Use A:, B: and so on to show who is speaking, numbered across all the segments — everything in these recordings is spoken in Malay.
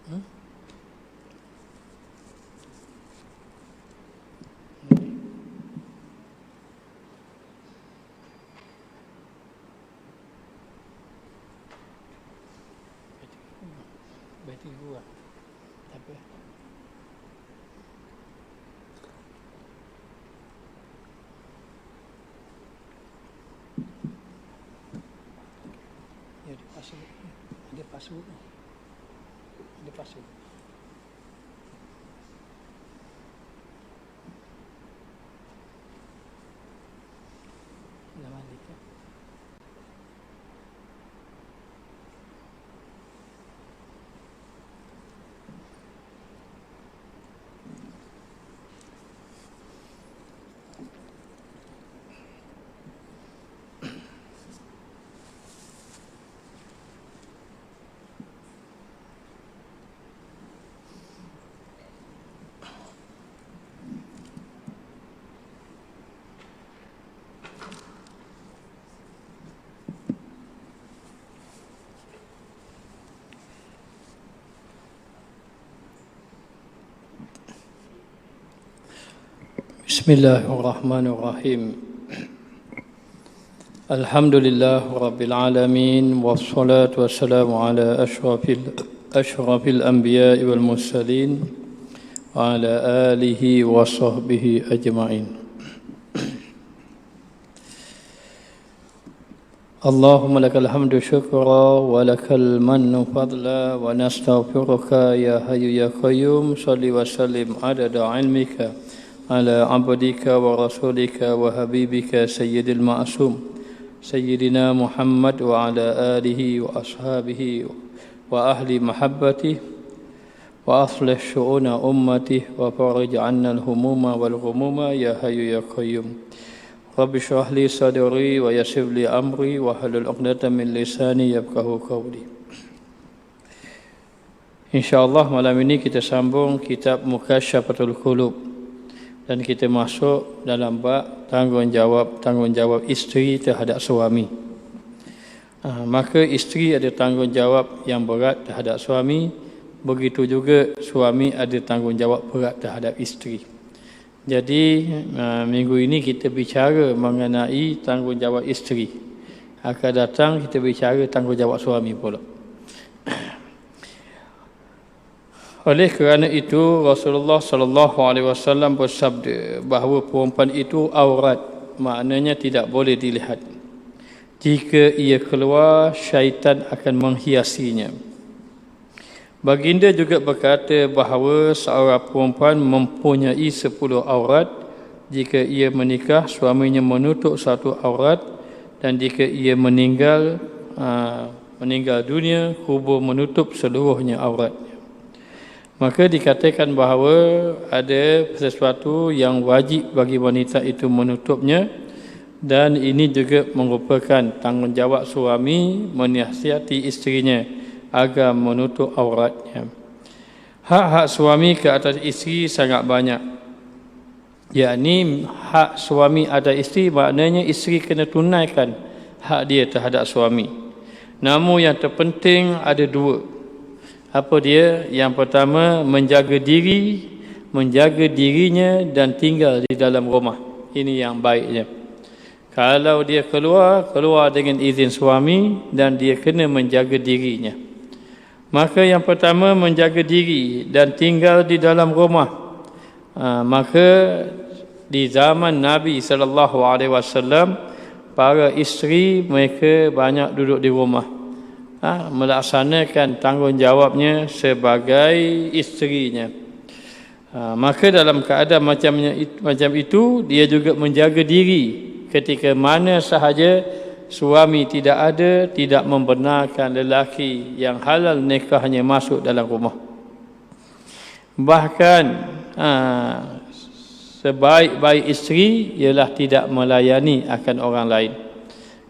A: Hmm? Bateri kuat. Tak apa. Ya, ada password. Ada password. Ada password. Nama dia. Bismillahirrahmanirrahim. Alhamdulillah Rabbil Alamin. Wassalatu wassalamu ala ashrafil anbiya'i wal mursalin wa ala alihi wa sahbihi ajma'in. Allahumma lakal hamdu syukra wa lakal mannu fadla wa nastaghfiruka ya hayyu ya qayyum. Salli wa sallim adada ilmika على عبدك ورسولك وحبيبك سيد المعصوم سيدنا محمد وعلى آله وأصحابه وأهل محبته وأصلح شؤون أمته وفرج عنا الهموم والغموم يا حي يا قيوم رب اشرح لي صدري ويسر لي أمري واحلل عقدة من لساني يفقهوا قولي. InsyaAllah malam ini kita sambung kitab Mukasyafatul Qulub. Dan kita masuk dalam bab tanggungjawab isteri terhadap suami. Maka isteri ada tanggungjawab yang berat terhadap suami, begitu juga suami ada tanggungjawab berat terhadap isteri. Jadi minggu ini kita bicara mengenai tanggungjawab isteri. Akan datang kita bicara tanggungjawab suami pula. Oleh kerana itu Rasulullah sallallahu alaihi wasallam bersabda bahawa perempuan itu aurat, maknanya tidak boleh dilihat. Jika ia keluar, syaitan akan menghiasinya. Baginda juga berkata bahawa seorang perempuan mempunyai 10 aurat. Jika ia menikah, suaminya menutup satu aurat, dan jika ia meninggal dunia, kubur menutup seluruhnya auratnya. Maka dikatakan bahawa ada sesuatu yang wajib bagi wanita itu menutupnya, dan ini juga merupakan tanggungjawab suami menasihati isterinya agar menutup auratnya. Hak-hak suami ke atas isteri sangat banyak. Yakni hak suami atas isteri maknanya isteri kena tunaikan hak dia terhadap suami. Namun yang terpenting ada dua. Apa dia? Yang pertama, menjaga dirinya dan tinggal di dalam rumah. Ini yang baiknya. Kalau dia keluar dengan izin suami, dan dia kena menjaga dirinya. Maka yang pertama, menjaga diri dan tinggal di dalam rumah. Maka di zaman Nabi SAW, para isteri mereka banyak duduk di rumah, melaksanakan tanggungjawabnya sebagai isterinya. Maka dalam keadaan macam itu, dia juga menjaga diri ketika mana sahaja suami tidak ada, tidak membenarkan lelaki yang halal nikahnya masuk dalam rumah. Bahkan sebaik-baik isteri ialah tidak melayani akan orang lain,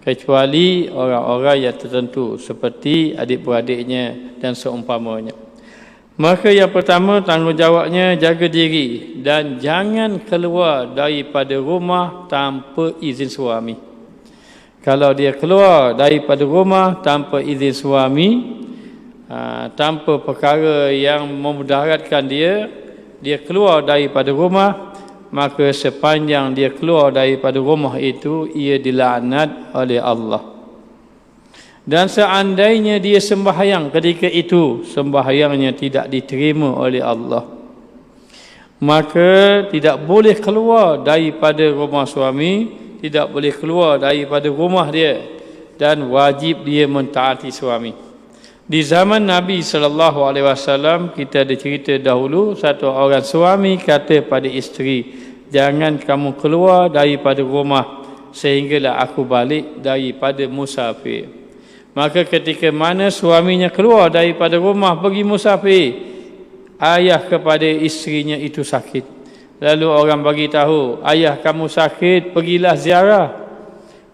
A: kecuali orang-orang yang tertentu seperti adik-beradiknya dan seumpamanya. Maka yang pertama, tanggungjawabnya jaga diri dan jangan keluar daripada rumah tanpa izin suami. Kalau dia keluar daripada rumah tanpa izin suami, tanpa perkara yang memudaratkan dia keluar daripada rumah, maka sepanjang dia keluar daripada rumah itu ia dilaknat oleh Allah. Dan seandainya dia sembahyang ketika itu, sembahyangnya tidak diterima oleh Allah, maka tidak boleh keluar daripada rumah suami, tidak boleh keluar daripada rumah dia, dan wajib dia mentaati suami. Di zaman Nabi SAW, kita ada cerita dahulu, satu orang suami kata pada isteri, jangan kamu keluar daripada rumah sehinggalah aku balik daripada musafir. Maka ketika mana suaminya keluar daripada rumah pergi musafir, ayah kepada isterinya itu sakit. Lalu orang bagi tahu, ayah kamu sakit, pergilah ziarah.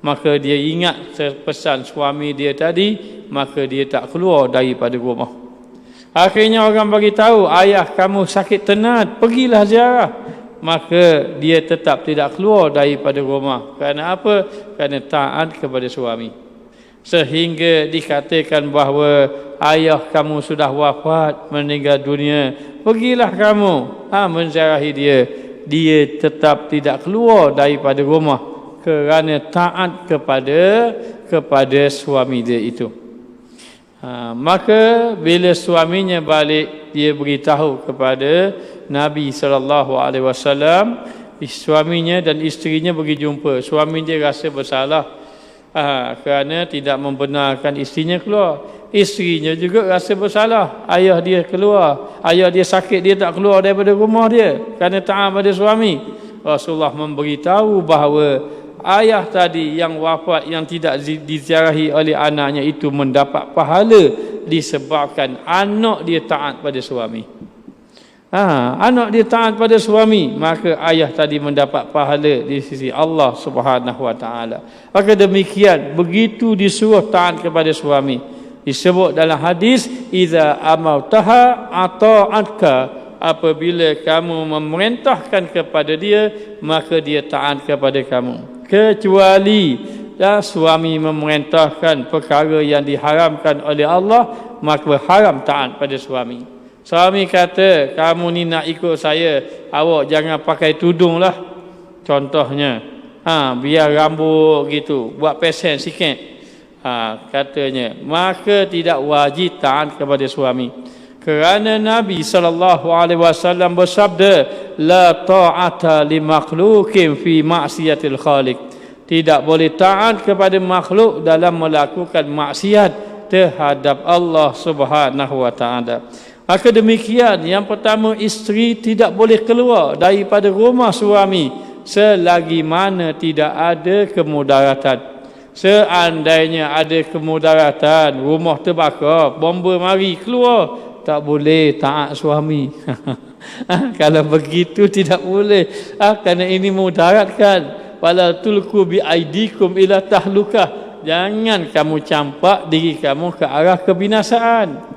A: Maka dia ingat pesan suami dia tadi, maka dia tak keluar daripada rumah. Akhirnya orang bagi tahu, ayah kamu sakit tenat, pergilah ziarah. Maka dia tetap tidak keluar daripada rumah. Kerana apa? Kerana taat kepada suami. Sehingga dikatakan bahawa ayah kamu sudah wafat, meninggal dunia, pergilah kamu menziarahi dia. Dia tetap tidak keluar daripada rumah kerana taat kepada suami dia itu. Maka bila suaminya balik, dia beritahu kepada Nabi SAW. Suaminya dan isterinya pergi jumpa. Suami dia rasa bersalah kerana tidak membenarkan isterinya keluar. Isterinya juga rasa bersalah, ayah dia keluar, ayah dia sakit, dia tak keluar daripada rumah dia kerana taat pada suami. Rasulullah memberitahu bahawa ayah tadi yang wafat, yang tidak diziarahi oleh anaknya itu mendapat pahala disebabkan anak dia taat pada suami. Anak dia taat pada suami, maka ayah tadi mendapat pahala di sisi Allah Subhanahu wa taala. Maka demikian, begitu disuruh taat kepada suami. Disebut dalam hadis, iza amartaha ata'atka, apabila kamu memerintahkan kepada dia, maka dia taat kepada kamu. Kecuali suami memerintahkan perkara yang diharamkan oleh Allah, maka haram taat pada suami. Suami kata, kamu ni nak ikut saya, awak jangan pakai tudung lah, contohnya. Biar rambut gitu, buat pesen sikit. Katanya, maka tidak wajib taat kepada suami. Kerana Nabi SAW bersabda, la ta'ata li makhlukin fi ma'siyatil khaliq. Tidak boleh taat kepada makhluk dalam melakukan maksiat terhadap Allah Subhanahu wa taala. Maka demikian, yang pertama, isteri tidak boleh keluar daripada rumah suami selagi mana tidak ada kemudaratan. Seandainya ada kemudaratan, rumah terbakar, bomba mari, keluar, tak boleh taat suami. Kalau begitu tidak boleh, kerana ini mudaratkan. Wala tulku bi aidikum ila tahlukah, jangan kamu campak diri kamu ke arah kebinasaan.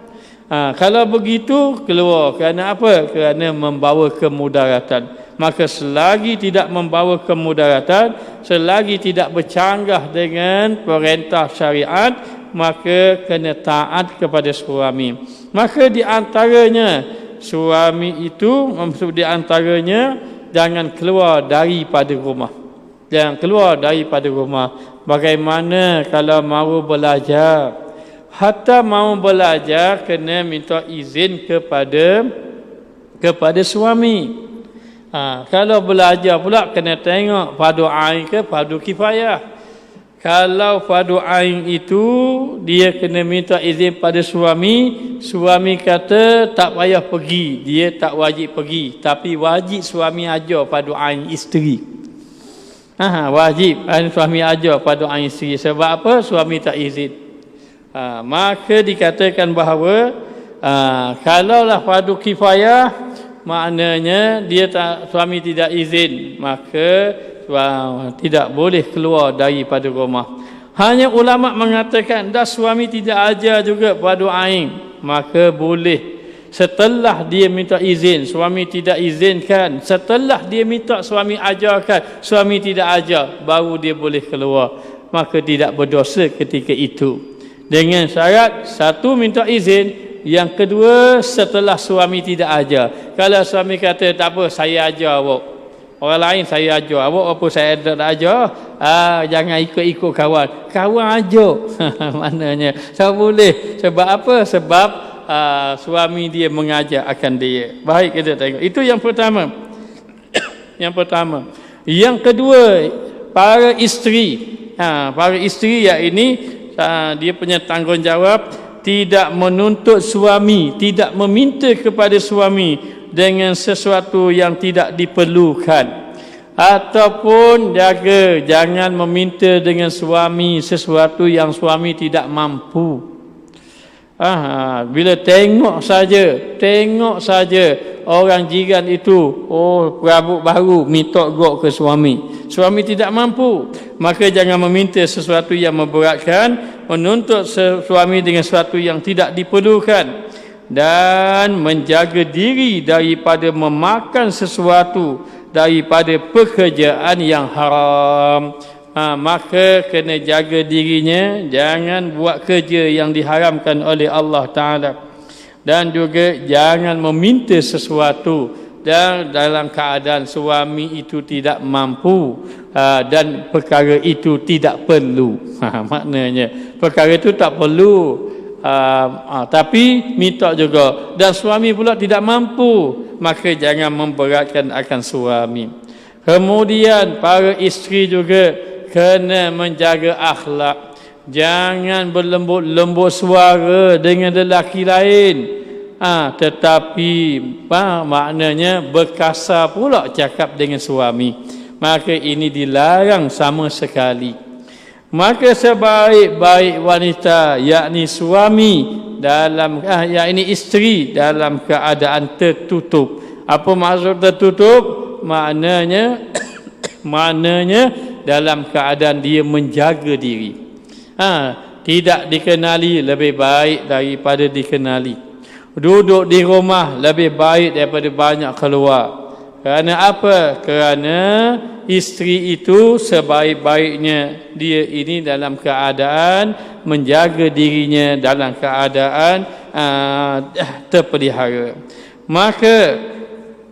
A: Kalau begitu, keluar. Kerana apa? Kerana membawa kemudaratan. Maka selagi tidak membawa kemudaratan, selagi tidak bercanggah dengan perintah syariat, maka kena taat kepada suami. Maka di antaranya, suami itu, maksud di antaranya, jangan keluar daripada rumah. Jangan keluar daripada rumah. Bagaimana kalau mahu belajar? Hatta mahu belajar, kena minta izin kepada suami. Kalau belajar pula, kena tengok fardu ain ke fardu kifayah. Kalau fardu ain itu, dia kena minta izin pada suami. Suami kata tak payah pergi, dia tak wajib pergi, tapi wajib suami ajar fardu ain isteri. Wajib suami ajar fardu ain isteri. Sebab apa? Suami tak izin. Maka dikatakan bahawa kalaulah fardu kifayah, maknanya suami tidak izin, maka tidak boleh keluar daripada rumah. Hanya ulama mengatakan dah suami tidak ajar juga fardu ain, maka boleh setelah dia minta izin, suami tidak izinkan, setelah dia minta suami ajarkan, suami tidak ajar, baru dia boleh keluar. Maka tidak berdosa ketika itu. Dengan syarat, satu minta izin, Yang kedua, setelah suami tidak ajar. Kalau suami kata, tak apa, saya ajar awak. Orang lain saya ajar, awak apa saya tak ajar. Jangan ikut-ikut kawan. Kawan ajar. Maknanya, tak boleh. Sebab apa? Sebab suami dia mengajar akan dia. Baik, kita tengok. Itu yang pertama. Yang pertama. Yang kedua, para isteri. Para isteri yang ini, dia punya tanggungjawab tidak menuntut suami, tidak meminta kepada suami dengan sesuatu yang tidak diperlukan, ataupun jangan meminta dengan suami sesuatu yang suami tidak mampu. Bila tengok saja orang jiran itu, rambut baru, minta gok ke suami. Suami tidak mampu, maka jangan meminta sesuatu yang memberatkan, menuntut suami dengan sesuatu yang tidak diperlukan, dan menjaga diri daripada memakan sesuatu daripada pekerjaan yang haram. Maka kena jaga dirinya, jangan buat kerja yang diharamkan oleh Allah Ta'ala, dan juga jangan meminta sesuatu dan dalam keadaan suami itu tidak mampu, dan perkara itu tidak perlu. Maknanya perkara itu tak perlu, tapi minta juga, dan suami pula tidak mampu, maka jangan memberatkan akan suami. Kemudian para isteri juga kena menjaga akhlak. Jangan berlembut-lembut suara dengan lelaki lain, tetapi maknanya berkasar pula cakap dengan suami. Maka ini dilarang sama sekali. Maka sebaik-baik wanita, yakni suami dalam yakni isteri dalam keadaan tertutup. Apa maksud tertutup? Maknanya dalam keadaan dia menjaga diri. Tidak dikenali lebih baik daripada dikenali. Duduk di rumah lebih baik daripada banyak keluar. Kerana apa? Kerana isteri itu sebaik-baiknya dia ini dalam keadaan menjaga dirinya dalam keadaan terpelihara. Maka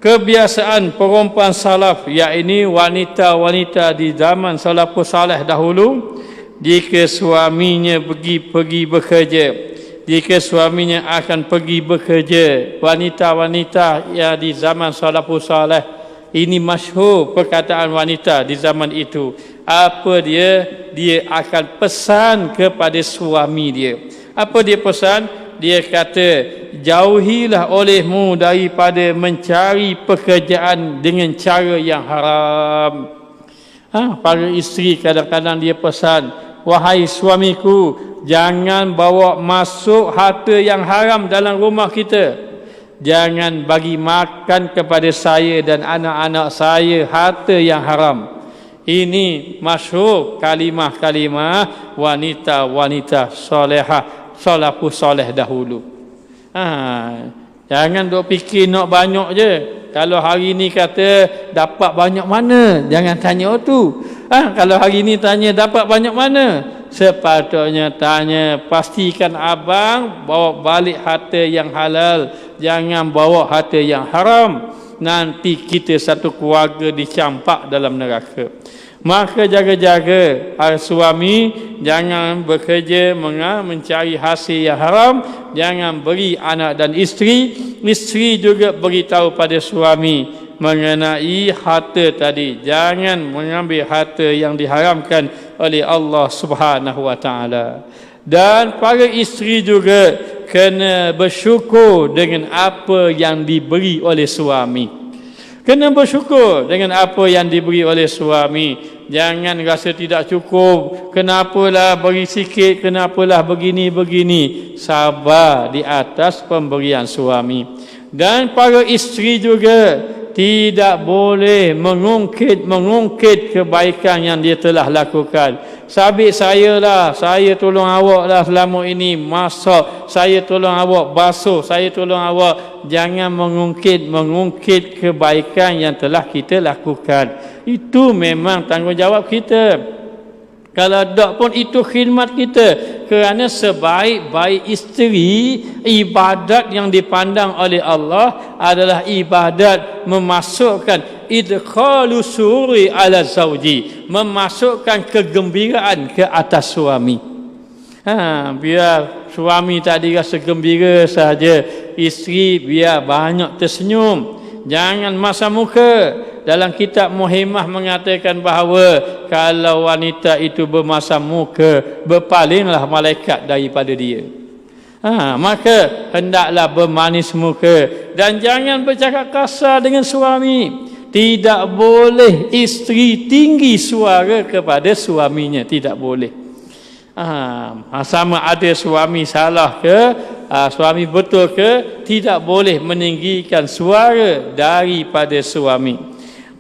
A: kebiasaan perempuan salaf, yakni wanita-wanita di zaman salafus salih dahulu, jika suaminya pergi bekerja, jika suaminya akan pergi bekerja, wanita-wanita yang di zaman salafus salih, ini masyhur perkataan wanita di zaman itu. Apa dia akan pesan kepada suami dia. Apa dia pesan? Dia kata, jauhilah olehmu daripada mencari pekerjaan dengan cara yang haram. Para isteri kadang-kadang dia pesan, wahai suamiku, jangan bawa masuk harta yang haram dalam rumah kita. Jangan bagi makan kepada saya dan anak-anak saya harta yang haram. Ini masyhur kalimah-kalimah wanita-wanita solehah, salafus soleh dahulu. Jangan duk fikir nak banyak je. Kalau hari ni kata dapat banyak mana, jangan tanya tu. Kalau hari ni tanya dapat banyak mana, sepatutnya tanya, pastikan abang bawa balik harta yang halal, jangan bawa harta yang haram. Nanti kita satu keluarga dicampak dalam neraka. Maka jaga-jaga suami, jangan bekerja mencari hasil yang haram, jangan beri anak dan isteri. Isteri juga beritahu pada suami mengenai harta tadi, jangan mengambil harta yang diharamkan oleh Allah Subhanahu wa taala. Dan para isteri juga kena bersyukur dengan apa yang diberi oleh suami. Kena bersyukur dengan apa yang diberi oleh suami. Jangan rasa tidak cukup. Kenapalah beri sikit, kenapalah begini-begini. Sabar di atas pemberian suami. Dan para isteri juga tidak boleh mengungkit kebaikan yang dia telah lakukan. Sabit saya lah, saya tolong awak lah selama ini masak, saya tolong awak basuh, saya tolong awak. Jangan mengungkit kebaikan yang telah kita lakukan. Itu memang tanggungjawab kita. Kalau tak pun itu khidmat kita. Kerana sebaik-baik isteri, ibadat yang dipandang oleh Allah adalah ibadat memasukkan idkhalu sururi ala zawji, memasukkan kegembiraan ke atas suami. Biar suami tadi rasa gembira saja, isteri biar banyak tersenyum. Jangan masa muka. Dalam kitab Muhimmah mengatakan bahawa kalau wanita itu bermasam muka, berpalinglah malaikat daripada dia. Maka hendaklah bermanis muka dan jangan bercakap kasar dengan suami. Tidak boleh isteri tinggi suara kepada suaminya, tidak boleh. Sama ada suami salah ke, suami betul ke, tidak boleh meninggikan suara daripada suami.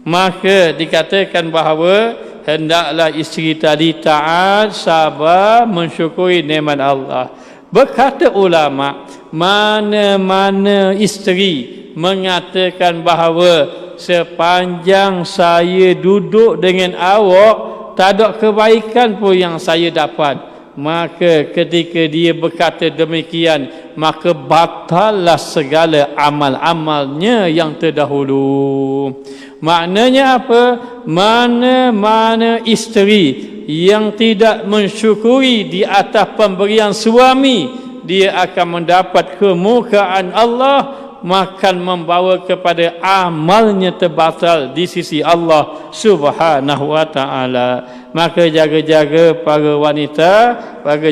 A: Maka dikatakan bahawa hendaklah isteri tadi taat, sabar, mensyukuri nikmat Allah. Berkata ulama, mana-mana isteri mengatakan bahawa sepanjang saya duduk dengan awak, tak ada kebaikan pun yang saya dapat, maka ketika dia berkata demikian, maka batallah segala amal-amalnya yang terdahulu. Maknanya apa? Mana-mana isteri yang tidak mensyukuri di atas pemberian suami, dia akan mendapat kemurkaan Allah, akan membawa kepada amalnya terbatal di sisi Allah Subhanahu wa taala. Maka jaga-jaga para wanita,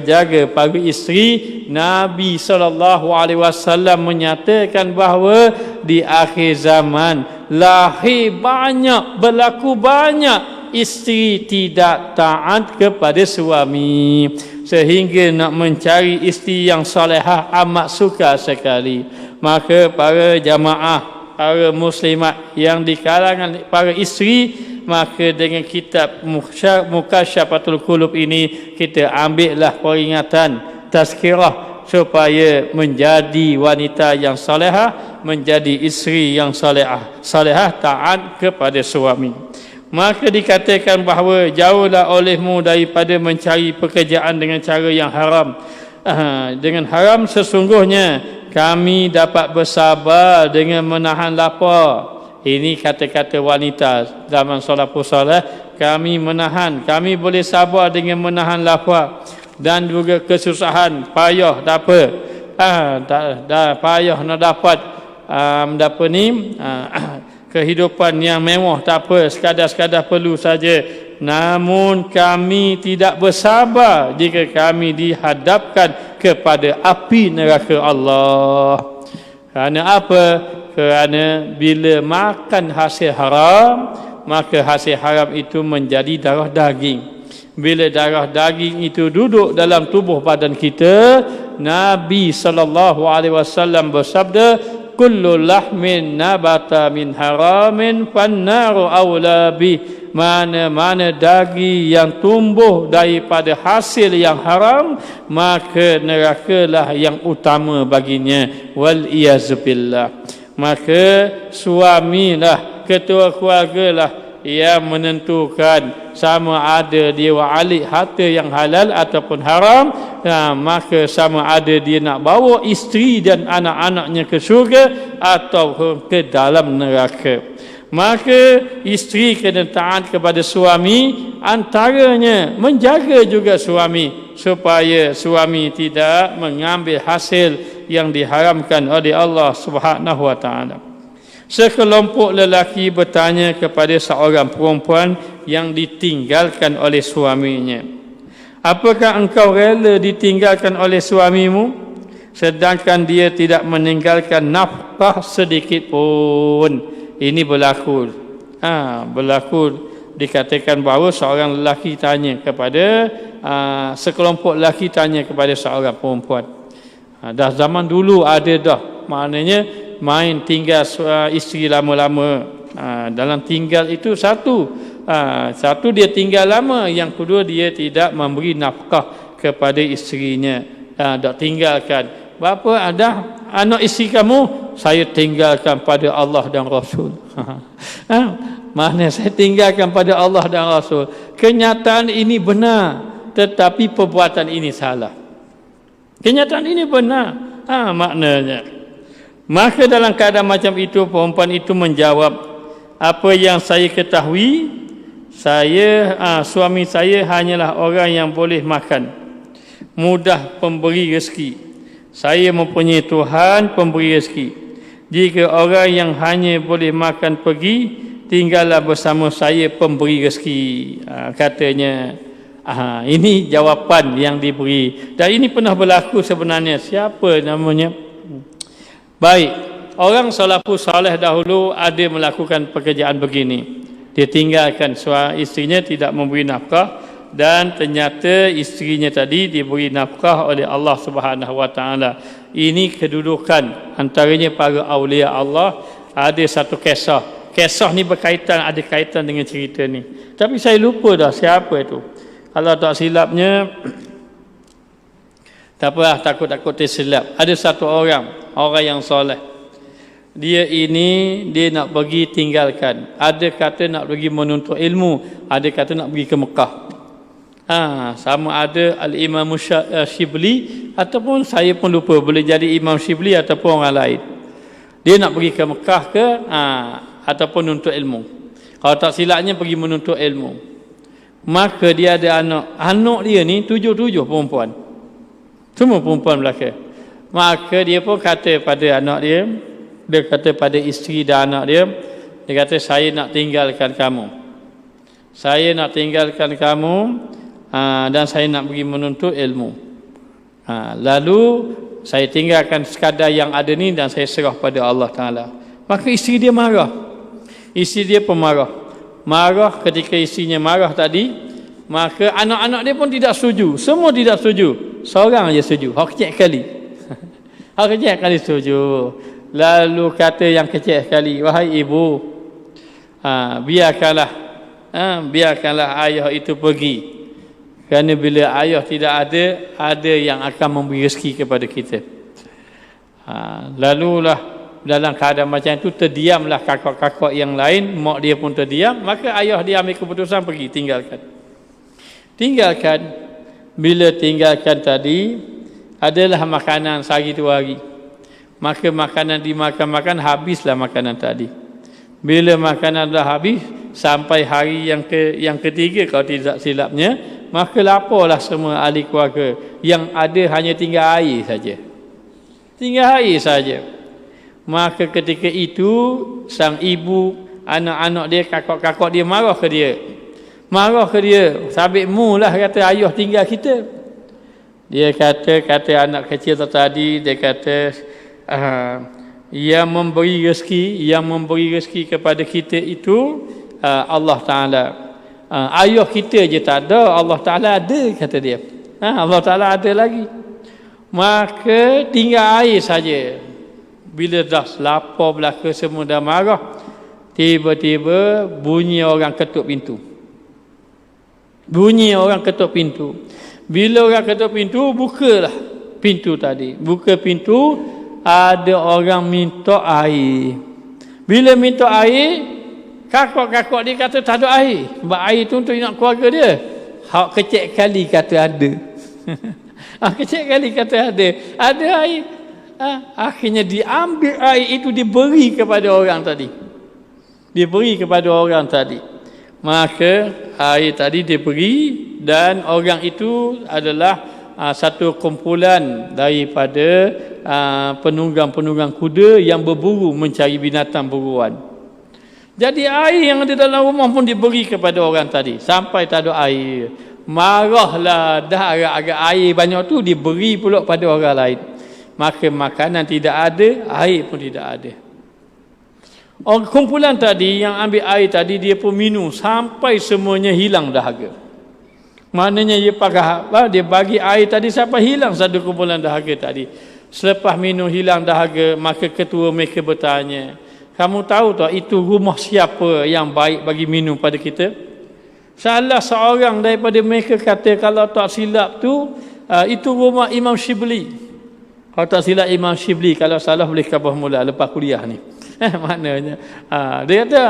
A: jaga para isteri. Nabi SAW menyatakan bahawa di akhir zaman berlaku banyak isteri tidak taat kepada suami, sehingga nak mencari isteri yang solehah amat sukar sekali. Maka para jamaah, para muslimat yang di kalangan para isteri, maka dengan kitab Mukasyafatul Qulub ini kita ambillah peringatan, tazkirah, supaya menjadi wanita yang solehah, menjadi isteri yang solehah taat kepada suami. Maka dikatakan bahawa jauhlah olehmu daripada mencari pekerjaan dengan cara yang haram. Dengan haram sesungguhnya kami dapat bersabar dengan menahan lapar. Ini kata-kata wanita zaman salafus saleh. Kami menahan, kami boleh sabar dengan menahan lapar. Dan juga kesusahan, payah tak apa. Payah nak dapat kehidupan yang mewah tak apa, sekadar-sekadar perlu saja. Namun kami tidak bersabar jika kami dihadapkan kepada api neraka Allah. Kerana apa? Kerana bila makan hasil haram, maka hasil haram itu menjadi darah daging. Bila darah daging itu duduk dalam tubuh badan kita, Nabi SAW bersabda, kullu lahmin nabata min haramin fannaru awla bih. Mana-mana daging yang tumbuh daripada hasil yang haram, maka nerakalah yang utama baginya. Wal iyazubillah. Maka suamilah, ketua keluargalah yang menentukan sama ada dia wa'alik harta yang halal ataupun haram. Maka sama ada dia nak bawa isteri dan anak-anaknya ke syurga atau ke dalam neraka. Maka isteri kena taat kepada suami, antaranya menjaga juga suami supaya suami tidak mengambil hasil yang diharamkan oleh Allah Subhanahu wa taala. Sekelompok lelaki bertanya kepada seorang perempuan yang ditinggalkan oleh suaminya, apakah engkau rela ditinggalkan oleh suamimu sedangkan dia tidak meninggalkan nafkah sedikit pun? Ini berlaku. Dikatakan bahawa seorang lelaki tanya kepada sekelompok lelaki tanya kepada seorang perempuan. Dah zaman dulu ada dah. Maknanya main tinggal isteri lama-lama. Dalam tinggal itu satu dia tinggal lama, yang kedua dia tidak memberi nafkah kepada isterinya. Dah tinggalkan. Bapa ada anak isteri kamu, saya tinggalkan pada Allah dan Rasul. Mana saya tinggalkan pada Allah dan Rasul. kenyataan ini benar, tetapi perbuatan ini salah. Kenyataan ini benar. Maknanya. Maka dalam keadaan macam itu, perempuan itu menjawab, apa yang saya ketahui, suami saya hanyalah orang yang boleh makan, mudah pemberi rezeki. Saya mempunyai Tuhan pemberi rezeki. Jika orang yang hanya boleh makan pergi, tinggallah bersama saya pemberi rezeki. Katanya, ini jawapan yang diberi. Dan ini pernah berlaku sebenarnya. Siapa namanya? Baik, orang salafus saleh dahulu ada melakukan pekerjaan begini. Dia tinggalkan isterinya tidak memberi nafkah, dan ternyata isterinya tadi diberi nafkah oleh Allah Subhanahu Wa Taala. Ini kedudukan antaranya para aulia Allah. Ada satu kisah. Kisah ni ada kaitan dengan cerita ni. Tapi saya lupa dah siapa itu. Kalau tak silapnya, tak apa, takut tersilap. Ada satu orang yang soleh. Dia nak pergi tinggalkan. Ada kata nak pergi menuntut ilmu, ada kata nak pergi ke Mekah. Sama ada Al-Imam Shibli, ataupun saya pun lupa, boleh jadi Imam Shibli ataupun orang lain. Dia nak pergi ke Mekah ataupun menuntut ilmu. Kalau tak silapnya pergi menuntut ilmu. Maka dia ada anak dia ni 7 perempuan. Semua perempuan belaka. Maka dia pun kata pada anak dia kata pada isteri dan anak dia kata, saya nak tinggalkan kamu. Saya nak tinggalkan kamu dan saya nak pergi menuntut ilmu. Lalu saya tinggalkan sekadar yang ada ni dan saya serah pada Allah Ta'ala. Maka isteri dia marah. Isteri dia pemarah. Marah. Ketika isterinya marah tadi, maka anak-anak dia pun tidak setuju. Semua tidak setuju. Seorang aja setuju. Hak kecil sekali. Hak kecil sekali setuju. Lalu kata yang kecil sekali, wahai ibu, biarkanlah ayah itu pergi. Kerana bila ayah tidak ada yang akan memberi rezeki kepada kita. Lalulah dalam keadaan macam itu, terdiamlah kakak-kakak yang lain, mak dia pun terdiam, maka ayah dia ambil keputusan pergi, tinggalkan. Bila tinggalkan tadi, adalah makanan sehari 2 hari. Maka makanan dimakan, habislah makanan tadi. Bila makanan dah habis, sampai hari yang ketiga kalau tidak silapnya, maka laporlah semua ahli keluarga. Yang ada hanya tinggal air saja. Maka ketika itu, sang ibu, anak-anak dia, kakak-kakak dia marah ke dia. Sabitmu lah, kata, ayah tinggal kita. Dia kata anak kecil tadi, dia kata, yang memberi rezeki kepada kita itu Allah Ta'ala. Ayah kita je tak ada, Allah Ta'ala ada, kata dia. Allah Ta'ala ada lagi. Maka tinggal air saja. Bila dah lapar belaka, semua dah marah, tiba-tiba bunyi orang ketuk pintu. Bila orang ketuk pintu, bukalah pintu tadi. Buka pintu, ada orang minta air. Bila minta air, kakak-kakak dia kata tak ada air. Sebab air tu untuk nak keluarga dia. Hak kecil kali kata ada. Kecil kali kata ada. Ada air. Akhirnya diambil air itu, diberi kepada orang tadi. Maka air tadi diberi, dan orang itu adalah satu kumpulan daripada penunggang-penunggang kuda yang berburu mencari binatang buruan. Jadi air yang ada dalam rumah pun diberi kepada orang tadi, sampai tak ada air. Marahlah, dah agak-agak air banyak tu diberi pula pada orang lain. Maka makanan tidak ada, air pun tidak ada. Orang kumpulan tadi yang ambil air tadi, dia pun minum sampai semuanya hilang dahaga. Maknanya dia bagi air tadi sampai hilang satu kumpulan dahaga tadi. Selepas minum hilang dahaga, maka ketua mereka bertanya, kamu tahu tak itu rumah siapa yang baik bagi minum pada kita? Salah seorang daripada mereka kata, kalau tak silap tu, itu rumah Imam Shibli. Kalau tak silap Imam Shibli, kalau salah boleh khabar mula lepas kuliah ni. Maknanya dia kata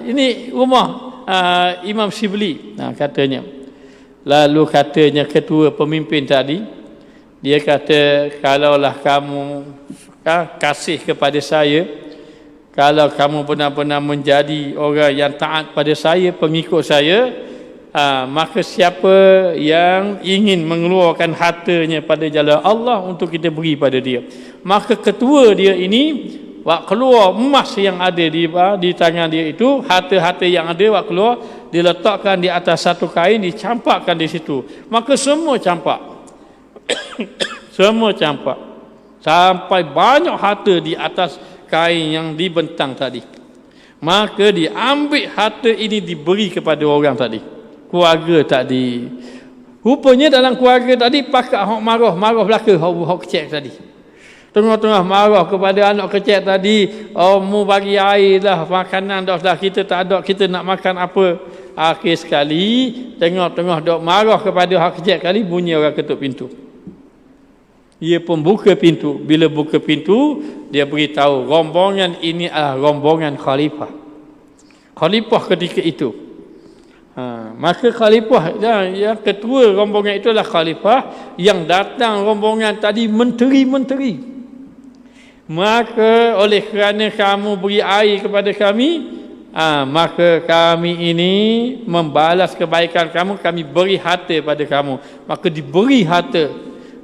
A: ini rumah Imam Shibli katanya. Lalu katanya ketua pemimpin tadi, dia kata, kalaulah kamu kasih kepada saya, kalau kamu benar-benar menjadi orang yang taat pada saya, pengikut saya, maka siapa yang ingin mengeluarkan hartanya pada jalan Allah untuk kita beri pada dia, maka ketua dia ini wak keluar emas yang ada di tangan dia itu, harta-harta yang ada wak keluar, diletakkan di atas satu kain, dicampakkan di situ, maka semua campak. Semua campak sampai banyak harta di atas kain yang dibentang tadi. Maka diambil harta ini, diberi kepada orang tadi, keluarga tadi. Rupanya dalam keluarga tadi pakak hok marah belaka hok kecil tadi. Tengah-tengah marah kepada anak kecil tadi, mu bagi air lah, makanan dah kita tak ada, kita nak makan apa. Akhir sekali tengah-tengah dok marah kepada hak kecil kali, bunyi orang ketuk pintu. Ia pun buka pintu. Bila buka pintu, dia beritahu rombongan ini adalah rombongan khalifah. Khalifah ketika itu. Maka khalifah yang ketua rombongan itu adalah khalifah, yang datang rombongan tadi menteri-menteri. Maka oleh kerana kamu beri air kepada kami, maka kami ini membalas kebaikan kamu, kami beri harta pada kamu. Maka diberi harta,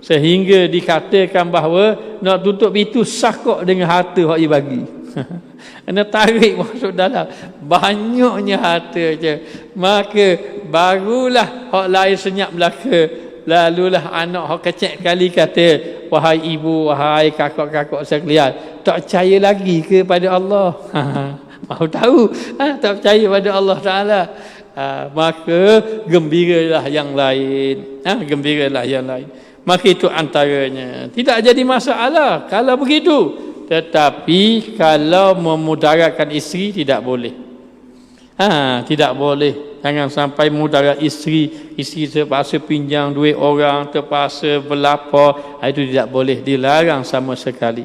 A: sehingga dikatakan bahawa nak tutup pintu sakok dengan harta yang dia bagi. Kena tarik masuk dalam, banyaknya harta je. Maka barulah hak lain senyap belaka. Lalulah anak hak kecil kali kata, wahai ibu, wahai kakak-kakak sekalian, tak percaya lagi kepada Allah? Mahu tahu, tak percaya pada Allah Ta'ala. Maka gembiralah yang lain. Gembiralah yang lain. Maka itu antaranya. Tidak jadi masalah kalau begitu. Tetapi kalau memudaratkan isteri, tidak boleh. Tidak boleh. Jangan sampai mudarat isteri terpaksa pinjam duit orang, terpaksa berlapar. Itu tidak boleh, dilarang sama sekali.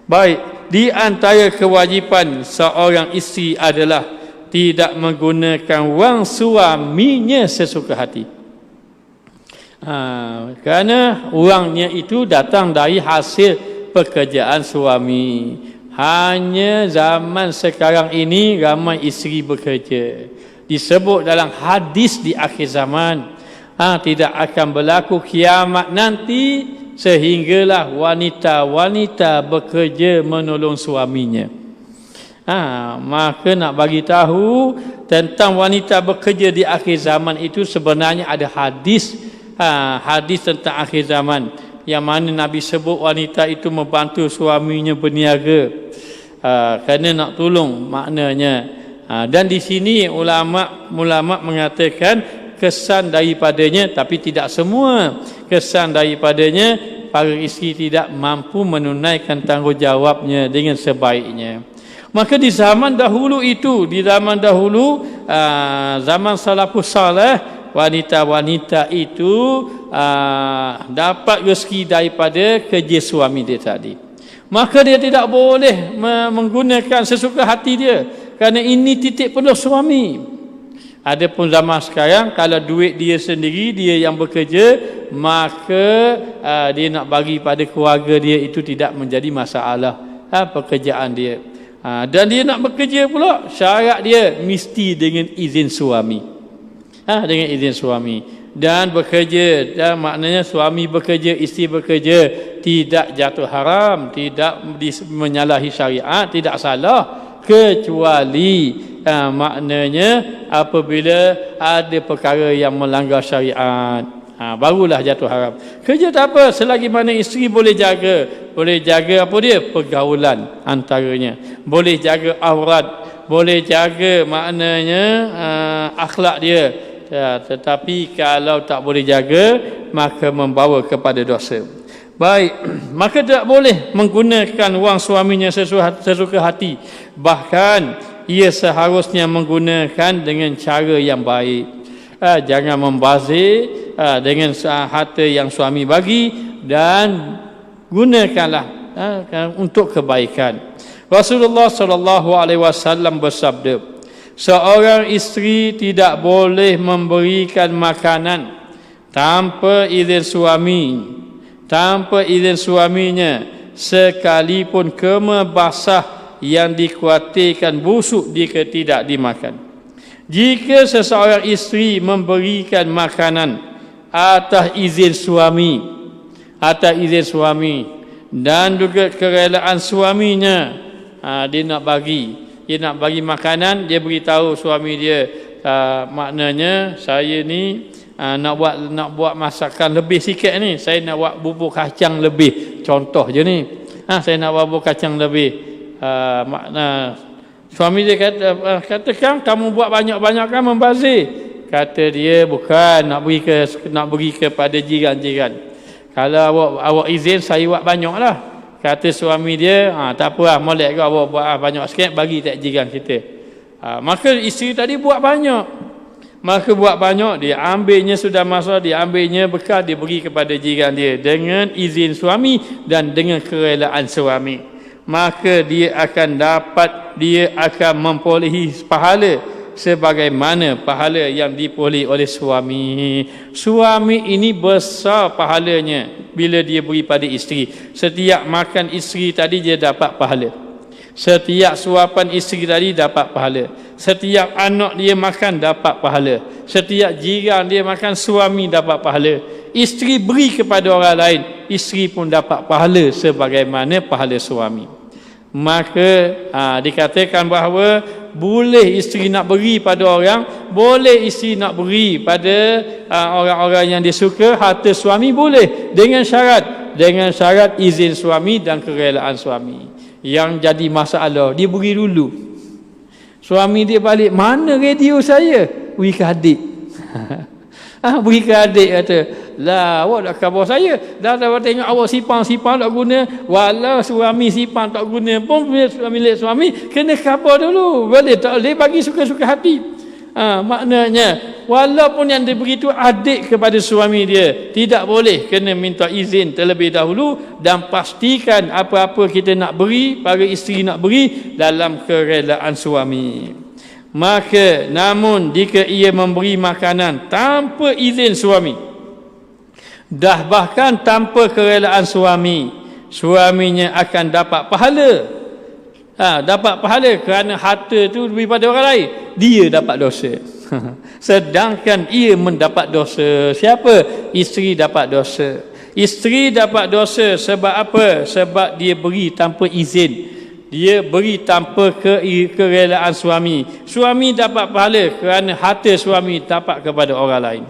A: Baik, di antara kewajipan seorang isteri adalah tidak menggunakan wang suaminya sesuka hati. Kerana wangnya itu datang dari hasil pekerjaan suami. Hanya zaman sekarang ini ramai isteri bekerja. Disebut dalam hadis di akhir zaman, tidak akan berlaku kiamat nanti sehinggalah wanita-wanita bekerja menolong suaminya. Maka nak bagi tahu tentang wanita bekerja di akhir zaman itu, sebenarnya ada hadis tentang akhir zaman, yang mana Nabi sebut wanita itu membantu suaminya berniaga, kerana nak tolong maknanya. Dan di sini ulama mengatakan kesan daripadanya, tapi tidak semua. Kesan daripadanya, para isteri tidak mampu menunaikan tanggungjawabnya dengan sebaiknya. Maka di zaman dahulu itu, zaman salafus saleh, wanita-wanita itu dapat rezeki daripada kerja suami dia tadi. Maka dia tidak boleh menggunakan sesuka hati dia, kerana ini titik penuh suami. Adapun zaman sekarang, kalau duit dia sendiri, dia yang bekerja, maka dia nak bagi pada keluarga dia, itu tidak menjadi masalah pekerjaan dia. Dan dia nak bekerja pula, syarat dia mesti dengan izin suami. Dengan izin suami. Dan bekerja, dan maknanya suami bekerja, isteri bekerja, tidak jatuh haram, tidak menyalahi syariat, tidak salah, kecuali maknanya apabila ada perkara yang melanggar syariat, barulah jatuh haram. Kerja tak apa, selagi mana isteri boleh jaga apa dia, pergaulan antaranya, boleh jaga aurat, boleh jaga maknanya akhlak dia. Tetapi kalau tak boleh jaga, maka membawa kepada dosa. Baik, maka tidak boleh menggunakan wang suaminya sesuka hati. Bahkan ia seharusnya menggunakan dengan cara yang baik. Jangan membazir dengan harta yang suami bagi, dan gunakanlah untuk kebaikan. Rasulullah sallallahu alaihi wasallam bersabda, Seorang isteri tidak boleh memberikan makanan tanpa izin suami, tanpa izin suaminya, sekalipun kema basah yang dikhawatirkan busuk jika tidak dimakan. Jika seseorang isteri memberikan makanan atas izin suami dan juga kerelaan suaminya, dia nak bagi makanan, dia beritahu suami dia, maknanya saya ni nak buat masakan lebih sikit ni, saya nak buat bubur kacang lebih, contoh je ni, saya nak buat bubur kacang lebih, makna suami dia katakan kamu buat banyak-banyak kan membazir. Kata dia bukan nak beri kepada jiran-jiran. Kalau awak izin saya buat banyaklah. Kata suami dia, tak apa lah, molek ke awak buat banyak sikit bagi tak jiran kita. Maka isteri tadi buat banyak. Maka buat banyak, dia ambilnya sudah masa, dia ambilnya bekal, dia beri kepada jiran dia dengan izin suami dan dengan kerelaan suami. Maka dia akan memperolehi pahala sebagaimana pahala yang diperoleh oleh suami. Suami ini besar pahalanya bila dia beri pada isteri. Setiap makan isteri tadi dia dapat pahala. Setiap suapan isteri tadi dapat pahala. Setiap anak dia makan dapat pahala. Setiap jiran dia makan, suami dapat pahala. Isteri beri kepada orang lain, isteri pun dapat pahala sebagaimana pahala suami. Maka dikatakan bahawa boleh isteri nak beri pada orang, boleh isteri nak beri pada orang-orang yang dia suka, harta suami boleh, dengan syarat izin suami dan kerelaan suami. Yang jadi masalah, dia beri dulu, suami dia balik, mana radio saya? Beri ke adik. Beri ke adik, kata, lah awak dah khabar saya, dah tengok awak sipang tak guna, walau suami sipang tak guna pun milik suami, kena khabar dulu, boleh tak boleh bagi suka-suka hati. Maknanya walaupun yang diberi itu adik kepada suami dia, tidak boleh, kena minta izin terlebih dahulu dan pastikan apa-apa kita nak beri, para isteri nak beri dalam kerelaan suami. Maka namun jika ia memberi makanan tanpa izin suami, dah bahkan tanpa kerelaan suami, suaminya akan dapat pahala. Dapat pahala kerana harta tu diberi pada orang lain, dia dapat dosa. Sedangkan ia mendapat dosa. Siapa? Isteri dapat dosa. Isteri dapat dosa sebab apa? Sebab dia beri tanpa izin, dia beri tanpa kerelaan suami. Suami dapat pahala kerana harta suami dapat kepada orang lain.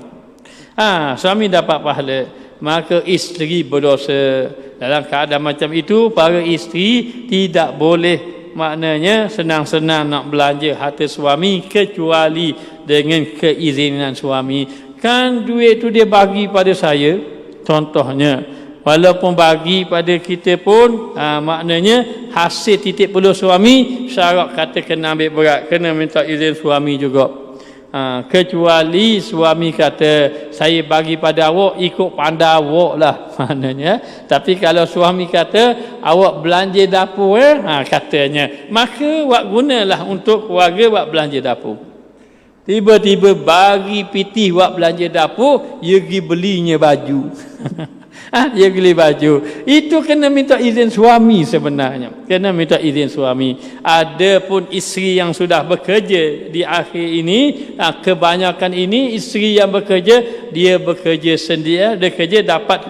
A: Suami dapat pahala, maka isteri berdosa. Dalam keadaan macam itu, para isteri tidak boleh, maknanya senang-senang nak belanja harta suami kecuali dengan keizinan suami. Kan duit tu dia bagi pada saya, contohnya, walaupun bagi pada kita pun, maknanya hasil titik peluh suami, syarat kata kena ambil berat, kena minta izin suami juga. Kecuali suami kata saya bagi pada awak ikut pandai awak lah, maknanya. Tapi kalau suami kata awak belanja dapur, katanya, maka awak gunalah untuk keluarga awak belanja dapur. Tiba-tiba bagi pitih awak belanja dapur, dia pergi belinya baju. Dia beli baju, itu kena minta izin suami sebenarnya, kena minta izin suami. Ada pun isteri yang sudah bekerja di akhir ini, kebanyakan ini isteri yang bekerja, dia bekerja sendiri, dia kerja dapat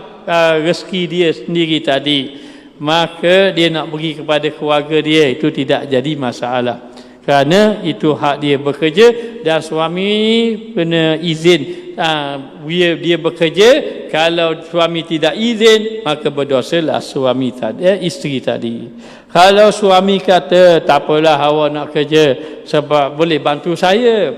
A: rezeki dia sendiri tadi, maka dia nak bagi kepada keluarga dia, itu tidak jadi masalah, kerana itu hak dia bekerja dan suami kena izin. Dia bekerja, kalau suami tidak izin maka berdosalah suami tadi, isteri tadi. Kalau suami kata tak apalah awak nak kerja sebab boleh bantu saya,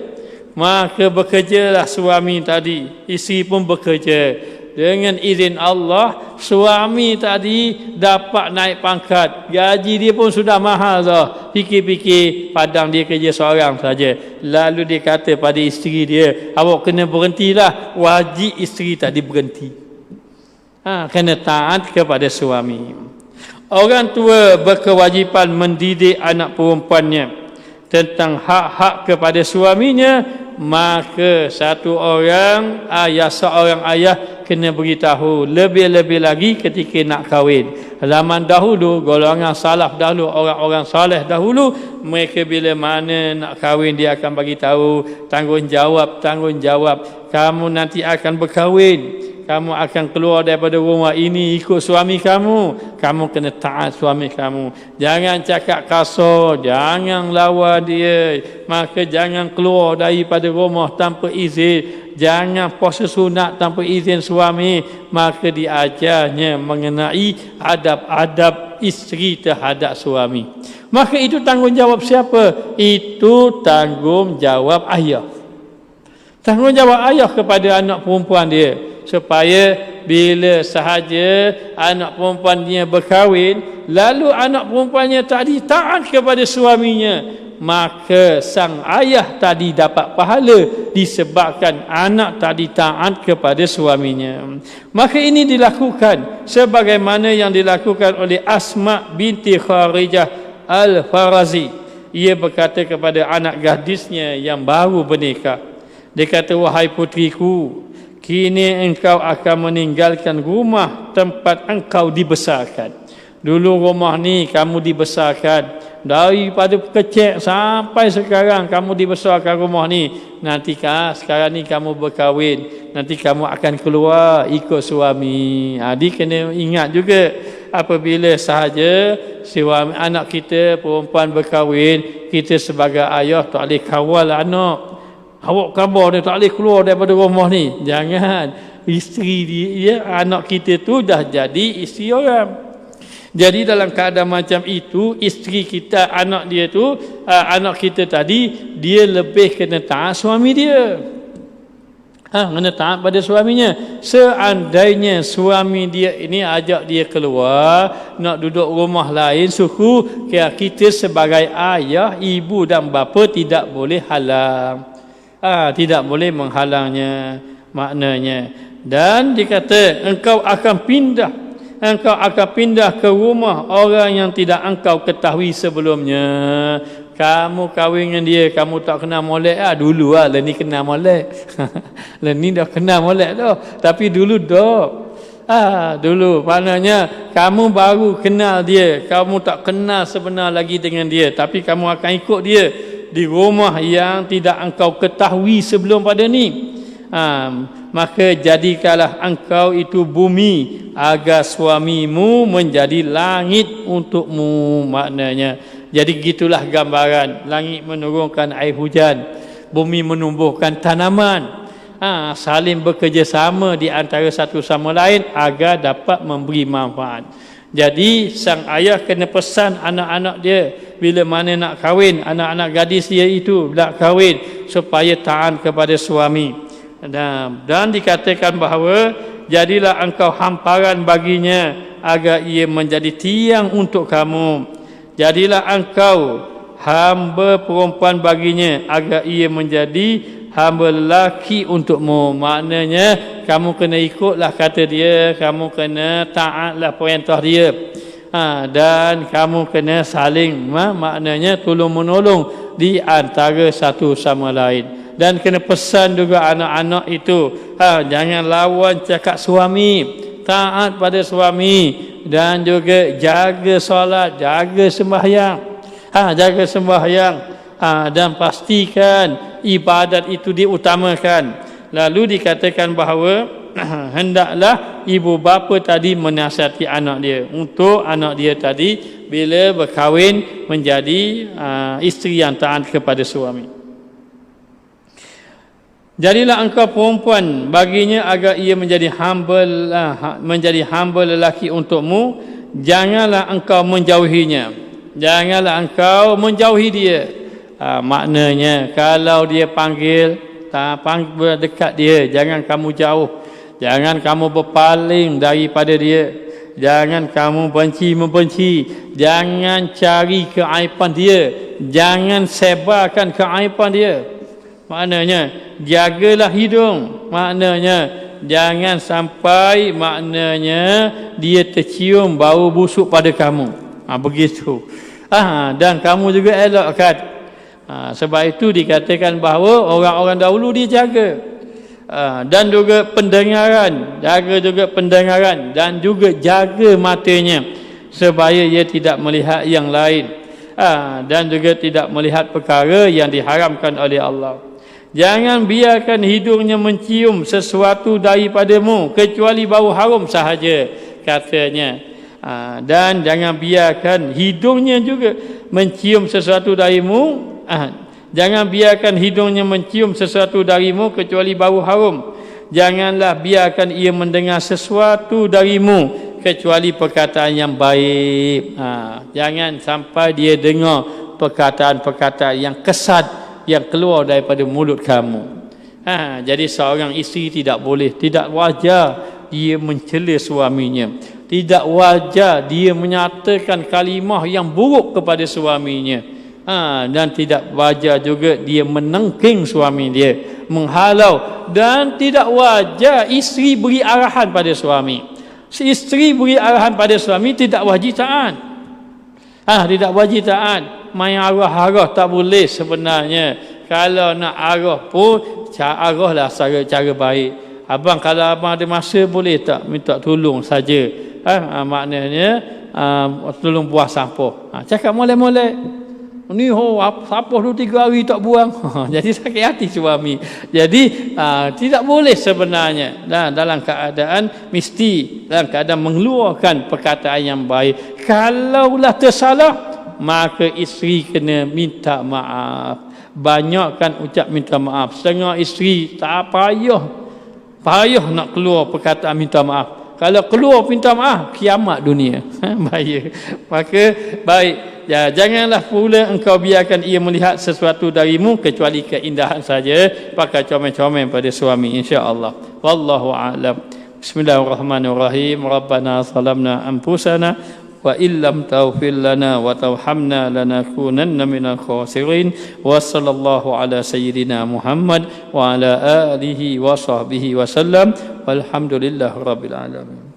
A: maka bekerjalah suami tadi, isteri pun bekerja. Dengan izin Allah, suami tadi dapat naik pangkat, gaji dia pun sudah mahal dah. Fikir-fikir, padang dia kerja seorang saja. Lalu dia kata pada isteri dia, awak kena berhentilah, wajib isteri tadi berhenti. Kena taat kepada suami. Orang tua berkewajipan mendidik anak perempuannya, tentang hak-hak kepada suaminya, maka satu orang seorang ayah kena beritahu. Lebih-lebih lagi ketika nak kahwin. Zaman dahulu, golongan salaf dahulu, orang-orang saleh dahulu, mereka bila mana nak kahwin dia akan bagi tahu tanggungjawab. Kamu nanti akan berkahwin, kamu akan keluar daripada rumah ini ikut suami kamu kena taat suami kamu. Jangan cakap kasar, jangan lawan dia, maka jangan keluar daripada rumah tanpa izin, jangan puasa sunat tanpa izin suami. Maka diajarnya mengenai adab-adab isteri terhadap suami. Maka itu tanggungjawab siapa? Itu tanggungjawab ayah. Tanggungjawab ayah kepada anak perempuan dia, supaya bila sahaja anak perempuannya berkahwin, lalu anak perempuannya tadi taat kepada suaminya, maka sang ayah tadi dapat pahala disebabkan anak tadi taat kepada suaminya. Maka ini dilakukan sebagaimana yang dilakukan oleh Asma binti Kharijah Al-Farazi. Ia berkata kepada anak gadisnya yang baru bernikah, dia kata, wahai putriku, kini engkau akan meninggalkan rumah tempat engkau dibesarkan. Dulu rumah ni kamu dibesarkan, daripada kecil sampai sekarang kamu dibesarkan rumah ni. Nanti sekarang ni kamu berkahwin, nanti kamu akan keluar ikut suami. Dia kena ingat juga, apabila sahaja suami anak kita perempuan berkahwin, kita sebagai ayah tak boleh kawal anak. Awak khabar dia tak boleh keluar daripada rumah ni. Jangan. Isteri dia, anak kita tu dah jadi isteri orang. Jadi dalam keadaan macam itu, isteri kita, anak dia tu, anak kita tadi, dia lebih kena taat suami dia. Kena taat pada suaminya. Seandainya suami dia ini ajak dia keluar, nak duduk rumah lain, suku, kita sebagai ayah, ibu dan bapa tidak boleh halang. Tidak boleh menghalangnya, maknanya. Dan dikata engkau akan pindah ke rumah orang yang tidak engkau ketahui sebelumnya. Kamu kahwin dengan dia, kamu tak kenal molek dulu lah ni kenal molek. Ni dah kenal molek dah, tapi dulu dah. Dulu maknanya kamu baru kenal dia, kamu tak kenal sebenar lagi dengan dia, tapi kamu akan ikut dia di rumah yang tidak engkau ketahui sebelum pada ni. Maka jadikanlah engkau itu bumi agar suamimu menjadi langit untukmu, maknanya. Jadi gitulah gambaran. Langit menurunkan air hujan, bumi menumbuhkan tanaman, saling bekerjasama di antara satu sama lain agar dapat memberi manfaat. Jadi sang ayah kena pesan anak-anak dia bila mana nak kahwin, anak-anak gadis dia itu nak kahwin, supaya taat kepada suami. Dan dikatakan bahawa jadilah engkau hamparan baginya agar ia menjadi tiang untuk kamu. Jadilah engkau hamba perempuan baginya agar ia menjadi hamba lelaki untukmu. Maknanya kamu kena ikutlah kata dia, kamu kena taatlah perintah dia. Dan kamu kena saling maknanya tolong menolong di antara satu sama lain. Dan kena pesan juga anak-anak itu, jangan lawan cakap suami, taat pada suami, dan juga jaga solat, jaga sembahyang. Jaga sembahyang, dan pastikan ibadat itu diutamakan. Lalu dikatakan bahawa hendaklah ibu bapa tadi menasihati anak dia, untuk anak dia tadi bila berkahwin menjadi isteri yang taat kepada suami. Jadilah engkau perempuan baginya agar ia menjadi hamba lelaki untukmu. Janganlah engkau menjauhinya, janganlah engkau menjauhi dia. Maknanya kalau dia panggil dekat dia, jangan kamu jauh, jangan kamu berpaling daripada dia, jangan kamu membenci, jangan cari keaiban dia, jangan sebarkan keaiban dia. Maknanya jagalah hidung, maknanya jangan sampai maknanya dia tercium bau busuk pada kamu. Begitu. Dan kamu juga elakkan Sebab itu dikatakan bahawa orang-orang dahulu dia jaga. Dan juga pendengaran, jaga juga pendengaran dan juga jaga matanya supaya ia tidak melihat yang lain, dan juga tidak melihat perkara yang diharamkan oleh Allah. Jangan biarkan hidungnya mencium sesuatu daripadamu kecuali bau haram sahaja, katanya. Dan jangan biarkan hidungnya juga mencium sesuatu darimu. Jangan biarkan hidungnya mencium sesuatu darimu kecuali bau haram. Janganlah biarkan ia mendengar sesuatu darimu kecuali perkataan yang baik. Jangan sampai dia dengar perkataan-perkataan yang kesat yang keluar daripada mulut kamu. Jadi seorang isteri tidak boleh, tidak wajar dia mencela suaminya. Tidak wajar dia menyatakan kalimah yang buruk kepada suaminya. Dan tidak wajar juga dia menengking suami dia, menghalau. Dan tidak wajar isteri beri arahan pada suami. Si isteri beri arahan pada suami tidak wajib taat. Tidak wajib taat. Main arah-arah tak boleh sebenarnya. Kalau nak arah pun arahlah cara baik. Abang kalau abang ada masa boleh tak minta tolong saja. Maknanya tolong buang sampah. Cakap molek-molek. Ni sampah 2-3 hari tak buang. Jadi sakit hati suami. Jadi tidak boleh sebenarnya. Dalam keadaan mesti dalam keadaan mengeluarkan perkataan yang baik. Kalaulah tersalah, maka isteri kena minta maaf. Banyakkan ucap minta maaf. Setengah isteri tak payah nak keluar perkataan minta maaf. Kalau keluar minta maaf, kiamat dunia. Bahaya. Maka baik, janganlah pula engkau biarkan ia melihat sesuatu darimu kecuali keindahan saja. Pakai comel-comel pada suami, insya-Allah. Wallahu a'lam. Bismillahirrahmanirrahim. Rabbana zalamna anfusana wa illam taghfir lana wa tarhamna lanakunanna minal khasirin. Wa sallallahu ala sayyidina Muhammad wa ala alihi wa sahbihi wa sallam. Walhamdulillahirabbil alamin.